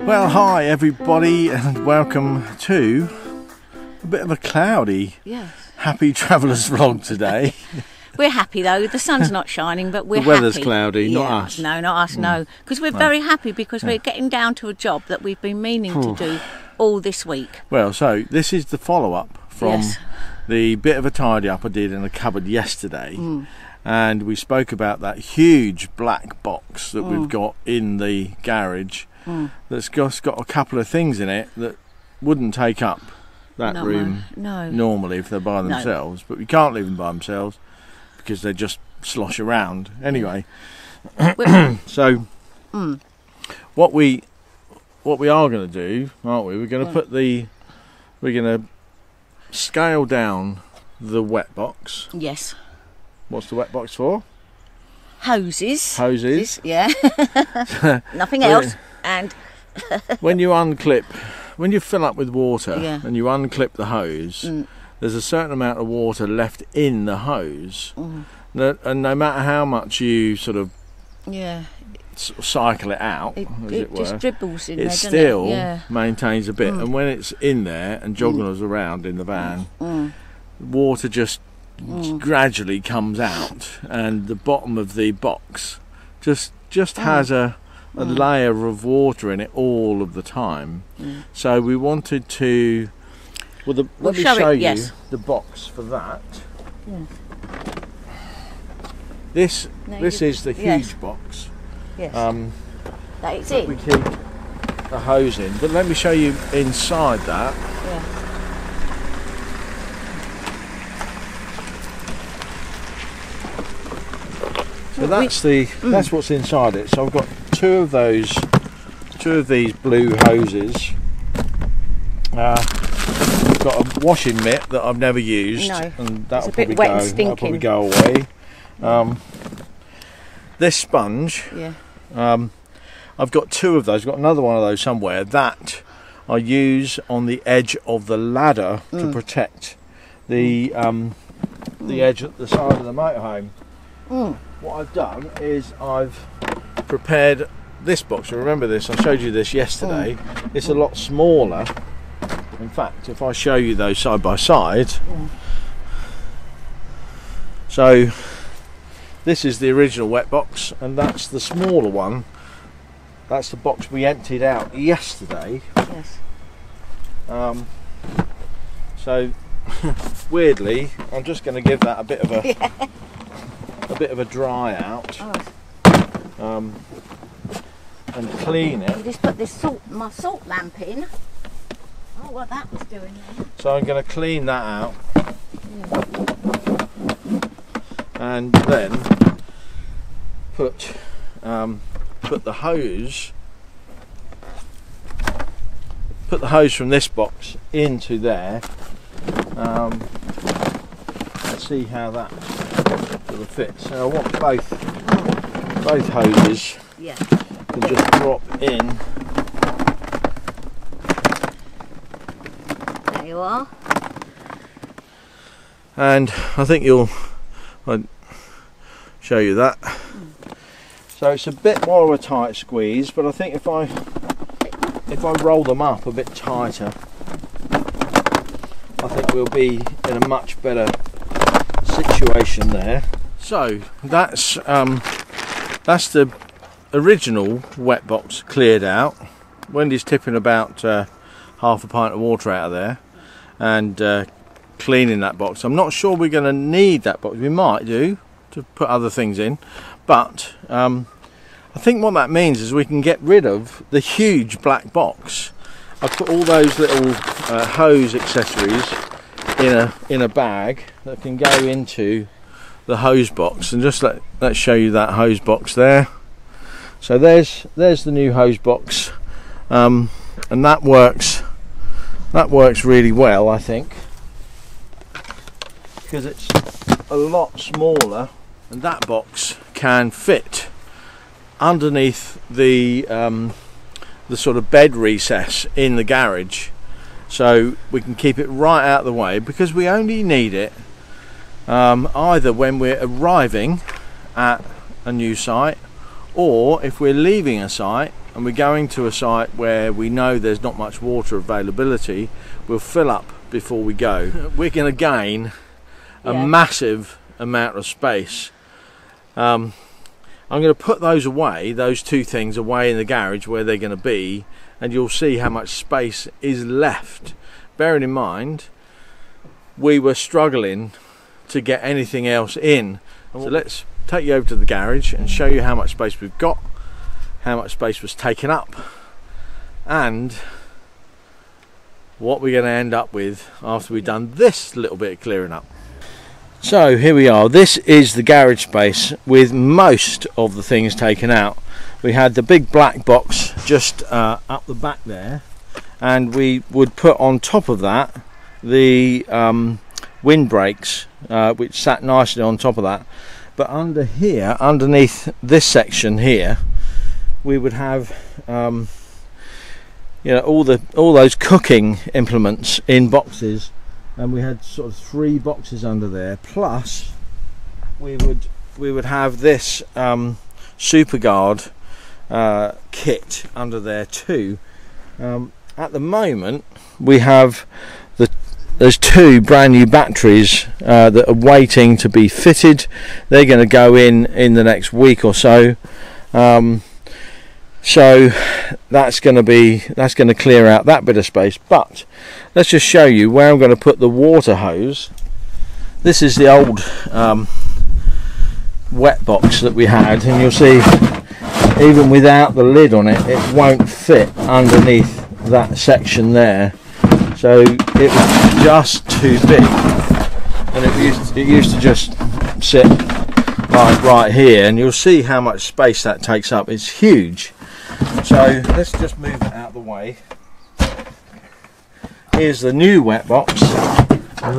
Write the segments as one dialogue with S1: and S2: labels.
S1: Well, hi everybody, and welcome to a bit of a cloudy, happy travellers vlog today.
S2: We're happy though. The sun's not shining, but we're happy.
S1: The weather's cloudy, not us.
S2: No, not us, no. Because we're very happy because we're getting down to a job that we've been meaning to do all this week.
S1: Well, so this is the follow-up from the bit of a tidy up I did in the cupboard yesterday. And we spoke about that huge black box that we've got in the garage that's just got a couple of things in it that wouldn't take up that room normally if they're by themselves. But we can't leave them by themselves because they just slosh around. Anyway, so what we are going to do, aren't we? We're going to we're going to scale down the wet box.
S2: Yes.
S1: What's the wet box for?
S2: Hoses.
S1: Hoses.
S2: Yeah. Nothing else. And
S1: when you fill up with water and you unclip the hose, there's a certain amount of water left in the hose. And no matter how much you sort of cycle it out,
S2: it just dribbles in there, doesn't
S1: still
S2: it?
S1: maintains a bit. And when it's in there and jogging us around in the van, water just gradually comes out, and the bottom of the box just has a layer of water in it all of the time. So we wanted to let me show you the box for that. This is the huge box
S2: that it's in.
S1: We keep the hose in, but let me show you inside that. So that's what's inside it. So I've got two of these blue hoses. I've got a washing mitt that I've never used, and that'll probably go away. This sponge, I've got two of those. I've got another one of those somewhere that I use on the edge of the ladder to protect the edge at the side of the motorhome. What I've done is I've prepared this box. Remember this, I showed you this yesterday. It's a lot smaller. In fact, if I show you those side by side, so this is the original wet box, and that's the smaller one. That's the box we emptied out yesterday. So weirdly, I'm just going to give that a bit of a dry out and clean it.
S2: You just put this my salt lamp in. Oh, what that was doing there.
S1: So I'm going to clean that out and then put the hose from this box into there. Let's see how that sort of fits. So I want both hoses to just drop in.
S2: There you are.
S1: And I think I'll show you that. So it's a bit more of a tight squeeze, but I think if I roll them up a bit tighter, I think we'll be in a much better situation there. So that's the original wet box cleared out. Wendy's tipping about half a pint of water out of there and cleaning that box. I'm not sure we're going to need that box. We might do to put other things in, but I think what that means is we can get rid of the huge black box. I've put all those little hose accessories in a bag that can go into the hose box, and just let's show you that hose box there. So there's the new hose box, and that works really well, I think, because it's a lot smaller, and that box can fit underneath the sort of bed recess in the garage, so we can keep it right out of the way, because we only need it either when we're arriving at a new site or if we're leaving a site and we're going to a site where we know there's not much water availability, we'll fill up before we go. We're going to gain a massive amount of space. I'm going to put those away, those two things away in the garage where they're going to be, and you'll see how much space is left. Bearing in mind, we were struggling to get anything else in. So let's take you over to the garage and show you how much space we've got, how much space was taken up, and what we're going to end up with after we've done this little bit of clearing up. So here we are. This is the garage space with most of the things taken out. We had the big black box just up the back there, and we would put on top of that the windbreaks, which sat nicely on top of that. But under here, underneath this section here, we would have you know, all those cooking implements in boxes, and we had sort of 3 boxes under there. Plus, we would have this SuperGuard kit under there too. At the moment, we have there's 2 brand new batteries that are waiting to be fitted. They're going to go in the next week or so. So that's going to clear out that bit of space. But let's just show you where I'm going to put the water hose. This is the old wet box that we had, and you'll see even without the lid on it, it won't fit underneath that section there. So it was just too big, and it used to just sit like right here, and you'll see how much space that takes up. It's huge. So let's just move it out of the way. Here's the new wet box, and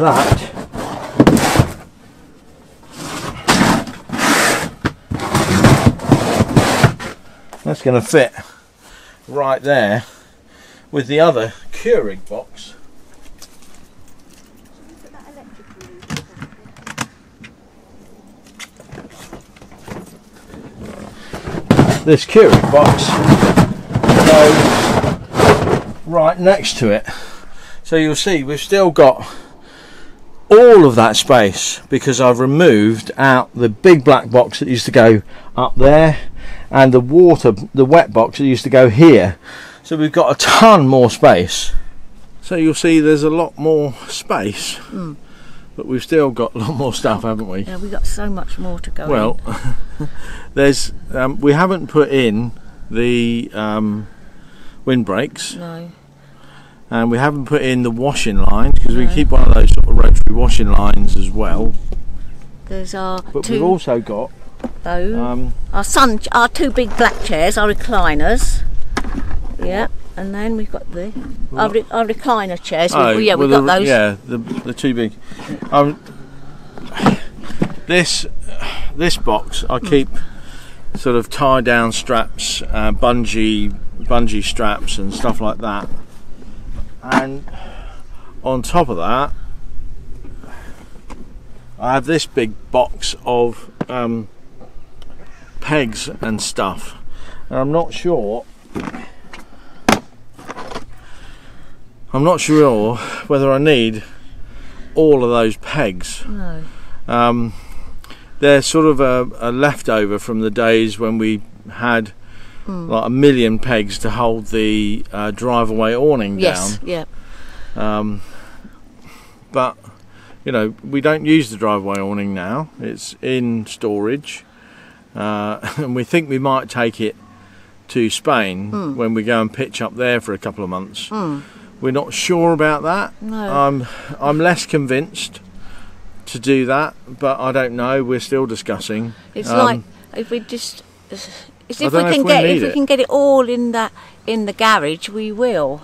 S1: that's going to fit right there with the other Keurig box. This Keurig box goes right next to it. So you'll see we've still got all of that space because I've removed out the big black box that used to go up there and the wet box that used to go here. So we've got a ton more space. So you'll see there's a lot more space, but we've still got a lot more stuff, haven't we?
S2: Yeah, we've got so much more to go.
S1: Well, there's we haven't put in the windbreaks.
S2: No.
S1: And we haven't put in the washing line because we keep one of those sort of rotary washing lines as well.
S2: There's our
S1: But we've also got
S2: our 2 big black chairs, our recliners. Yeah, and then we've got our recliner chairs. We've got those.
S1: Yeah, the 2 big. This box I keep sort of tie down straps, bungee straps and stuff like that. And on top of that, I have this big box of pegs and stuff. And I'm not sure whether I need all of those pegs.
S2: No.
S1: They're sort of a leftover from the days when we had like 1 million pegs to hold the drive-away awning down.
S2: Yes, yeah.
S1: But you know, we don't use the drive-away awning now. It's in storage, and we think we might take it to Spain when we go and pitch up there for a couple of months. We're not sure about that.
S2: No.
S1: I'm less convinced to do that, but I don't know. We're still discussing.
S2: It's like if we just. If we can get it all in the garage, we will.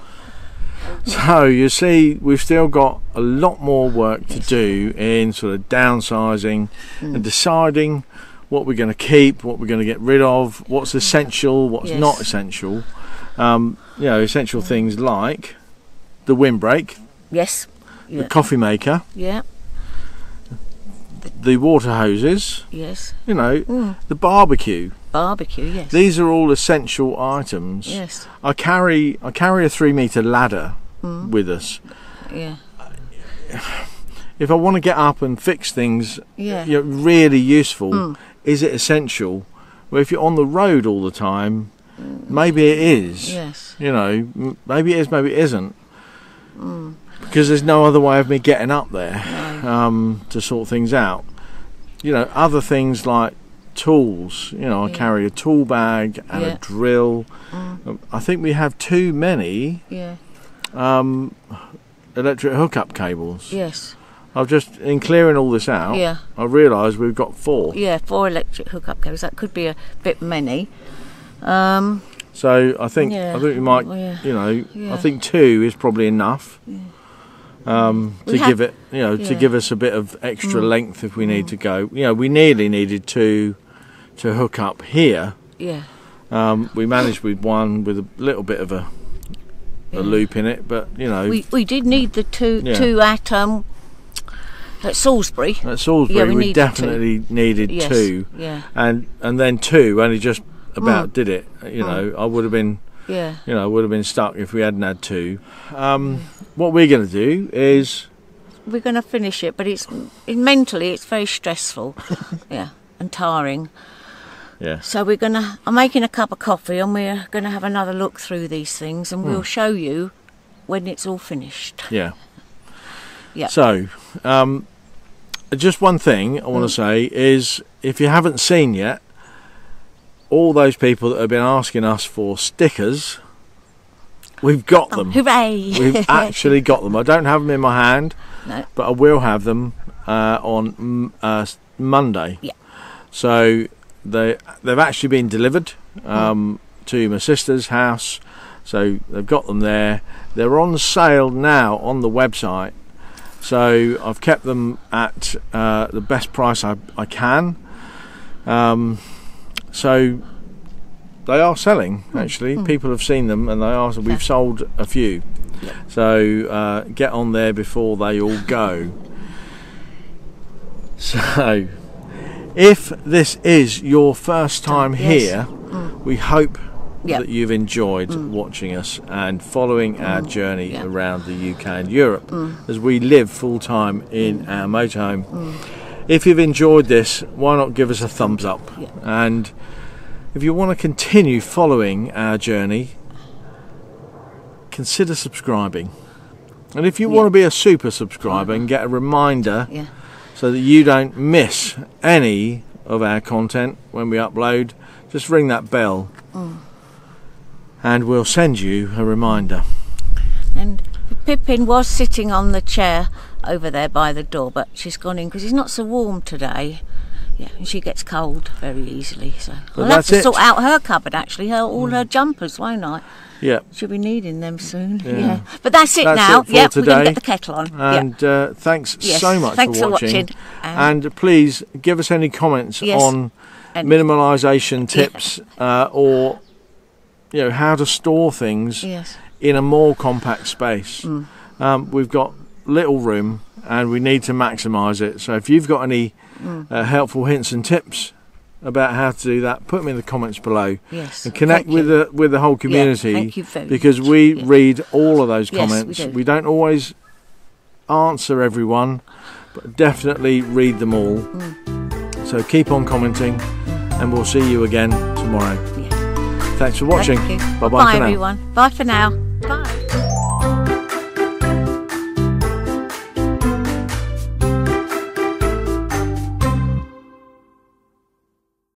S1: So you see, we've still got a lot more work to do in sort of downsizing and deciding what we're going to keep, what we're going to get rid of, what's essential, what's not essential. You know, essential things like the windbreak, the coffee maker, the water hoses, you know, the barbecue.
S2: barbecue, yes.
S1: These are all essential items.
S2: Yes.
S1: I carry a 3-metre ladder with us.
S2: Yeah.
S1: If I want to get up and fix things,
S2: Yeah.
S1: you know, really useful, is it essential? Well, if you're on the road all the time, maybe it is.
S2: Yes.
S1: You know, maybe it is, maybe it isn't. Because there's no other way of me getting up there to sort things out. You know, other things like tools. You know, I carry a tool bag and a drill. I think we have too many electric hookup cables.
S2: Yes.
S1: I've just, in clearing all this out, I realised we've got 4.
S2: Yeah, 4 electric hookup cables. That could be a bit many.
S1: So I think we might, you know, I think 2 is probably enough to give it, you know, to give us a bit of extra length if we need to go. You know, we nearly needed 2 to hook up here.
S2: Yeah.
S1: We managed with 1 with a little bit of a loop in it, but you know,
S2: we did need the 2 at Salisbury.
S1: At Salisbury, we definitely needed 2.
S2: Yeah.
S1: And then 2 only just about did it. You know, I would have been.
S2: Yeah.
S1: You know, I would have been stuck if we hadn't had 2. What we're going to do is
S2: we're going to finish it, but mentally it's very stressful, and tiring.
S1: Yeah.
S2: So I'm making a cup of coffee, and we're going to have another look through these things, and we'll show you when it's all finished.
S1: Yeah.
S2: Yeah.
S1: So, just one thing I want to say is, if you haven't seen yet, all those people that have been asking us for stickers, we've got them.
S2: Hooray!
S1: We've actually got them. I don't have them in my hand, but I will have them on Monday.
S2: Yeah.
S1: So they've actually been delivered to my sister's house. So they've got them there. They're on sale now on the website. So I've kept them at the best price I can. So they are selling, actually. People have seen them, and we've sold a few. Yeah. So get on there before they all go. So if this is your first time here, we hope that you've enjoyed watching us and following our journey around the UK and Europe as we live full time in our motorhome. If you've enjoyed this, why not give us a thumbs up? And if you want to continue following our journey, consider subscribing. And if you want to be a super subscriber and get a reminder so that you don't miss any of our content when we upload, just ring that bell and we'll send you a reminder.
S2: And Pippin was sitting on the chair over there by the door, but she's gone in because it's not so warm today. Yeah, and she gets cold very easily, so I'll have to sort out her cupboard, actually, all her jumpers, won't I?
S1: Yeah.
S2: She'll be needing them soon. Yeah. But that's it now.
S1: It for today.
S2: We're going to get the kettle on.
S1: And thanks so much for watching. And please give us any comments on minimalisation tips or how to store things in a more compact space. We've got little room and we need to maximise it. So if you've got any helpful hints and tips about how to do that, put them in the comments below. And connect with the whole community, because we read all of those comments. We don't always answer everyone, but definitely read them all. So keep on commenting and we'll see you again tomorrow. Thanks for watching. Bye bye for now.
S2: Everyone. Bye for now. Bye.